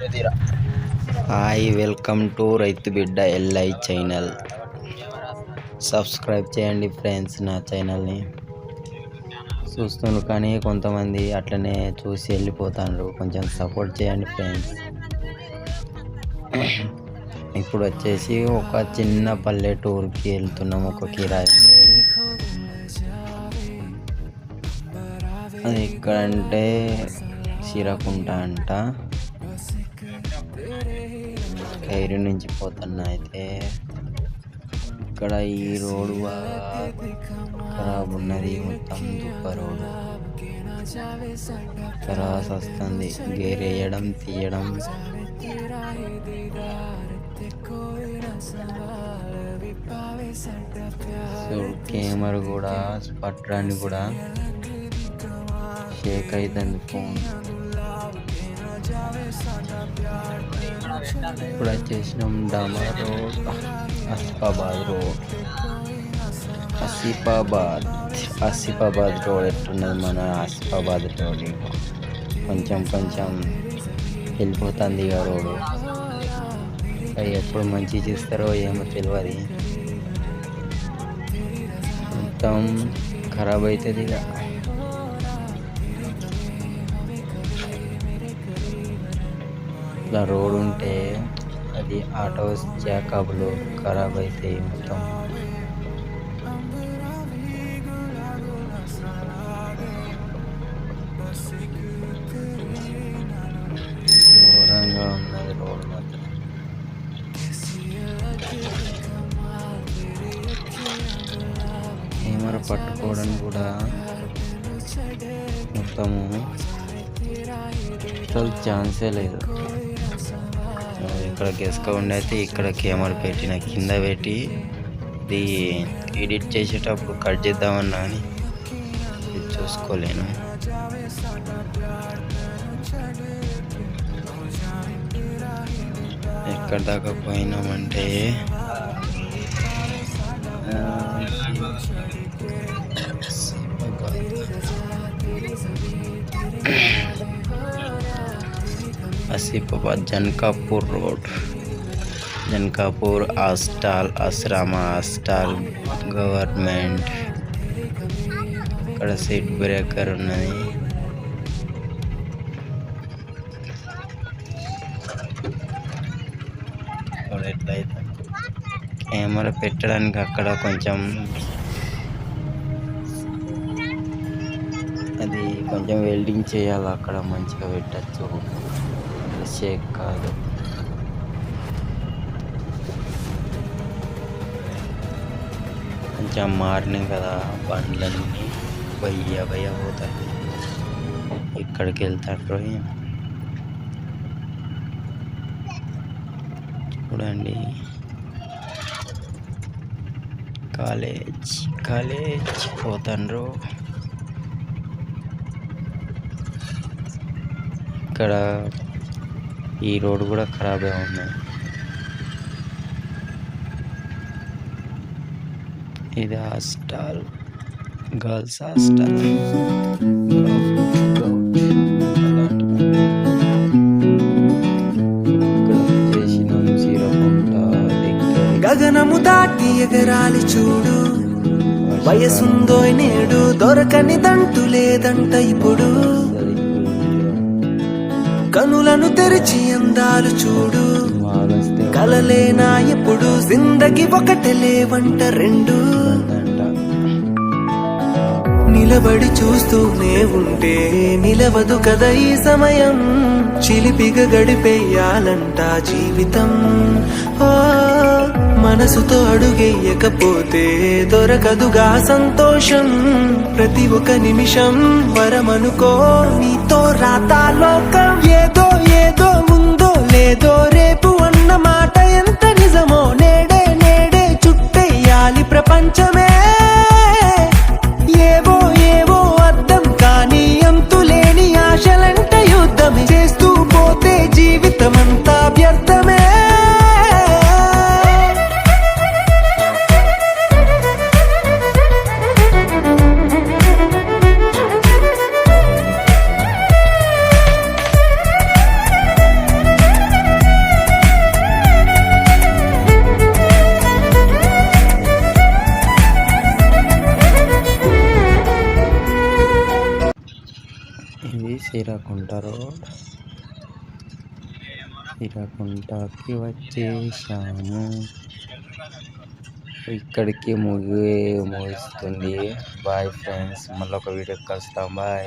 Hi, welcome to రైతు బిడ్డ LI channel. Subscribe చేయండి ఫ్రెండ్స్. నా ఛానల్ని చూస్తున్నారు కానీ కొంతమంది అట్లనే చూసి వెళ్ళిపోతారు. కొంచెం సపోర్ట్ చేయండి ఫ్రెండ్స్. ఇప్పుడు వచ్చేసి ఒక చిన్న పల్లెటూరుకి వెళ్తున్నాం. ఒక కిరాయి అది ఎక్కడంటే సిరకుంట అంట. ఖైరు నుంచి పోతున్నా. అయితే ఇక్కడ ఈ రోడ్డు ఖరాబ్ ఉన్నది. మొత్తం దుప్ప రోడ్డు ఖరాస్ వస్తుంది. గేర్ వేయడం తీయడం. కెమెరా కూడా పట్టడానికి కూడా షేక్ అవుతుంది ఫోన్. ఇప్పుడు వచ్చేసినాం Dama road, Asifabad road. Asifabad road ఎట్టున్నది మన ఆసిఫాబాద్ రోడ్. కొంచెం వెళ్ళిపోతుంది ఇక రోడ్డు. ఎప్పుడు మంచి చేస్తారో ఏమో తెలియదు. మొత్తం ఖరాబ్ అవుతుంది ఇక. ఇట్లా రోడ్ ఉంటే అది ఆటోస్ జాకబులు ఖరాబ్ అవుతాయి మొత్తం. ఘోరంగా ఉన్నది రోడ్ మాత్రం. కెమెరా పట్టుకోవడానికి కూడా మొత్తము అసలు ఛాన్సే లేదు. ఇక్కడ గెస్క ఉండి అయితే ఇక్కడ కెమెరా పెట్టిన కింద పెట్టి ఇది ఎడిట్ చేసేటప్పుడు కట్ చేద్దామన్నా అని చూసుకోలేను. ఎక్కడ దాకా పోయినామంటే ఆసిఫాబాద్ జన్కాపూర్ రోడ్. జన్కాపూర్ హాస్టల్, ఆశ్రమ హాస్టల్, గవర్నమెంట్. ఇక్కడ సీట్ బ్రేకర్ ఉన్నది. ఎట్లయితే కెమెరా పెట్టడానికి అక్కడ కొంచెం అది కొంచెం వెల్డింగ్ చేయాలి. అక్కడ మంచిగా పెట్టచ్చు. షేక్ కాదు. కొంచెం మార్నింగ్ కదా, బండ్లన్నీ భయ్య పోతాయి. ఇక్కడికి వెళ్తారు. చూడండి, కాలేజ్ పోతాండ్రు. ఇక్కడ ఈ రోడ్డు కూడా ఖరాబే ఉన్నాయి. ఇది హాస్టల్, గర్ల్స్ హాస్టల్. గగనము దాటి ఎగరాలి చూడు, వయసుందో నేడు, దొరకనిదంటూ లేదంట ఇప్పుడు. కనులను తెరిచి అందాలు చూడు, కలలేనా ఎప్పుడు, జిందగి ఒకటే లేవంట రెండు. నిలబడి చూస్తూనే ఉంటే నిలవదు కదా ఈ సమయం, చిలిపిగా గడిపేయాలంట జీవితం. ఓ మనసుతో అడుగేయకపోతే దొరకదుగా సంతోషం. ప్రతి ఒక్క నిమిషం వరమనుకో, నీతో రాతాలోకం. ఏదో ఉందో లేదో రేపు అన్న మాట ఎంత నిజమో, నేడే చుట్టేయాలి ప్రపంచమే. ఏవో అర్థం కానీ అంతులేని ఆశలంట యుద్ధమే, చేస్తూ పోతే జీవితమంతా వ్యర్థమే. హీరాకుంటకి వచ్చేసాము. ఇక్కడికి ముగిస్తుంది. బాయ్ ఫ్రెండ్స్, మళ్ళీ ఒక వీడియో కలుస్తాం. బాయ్.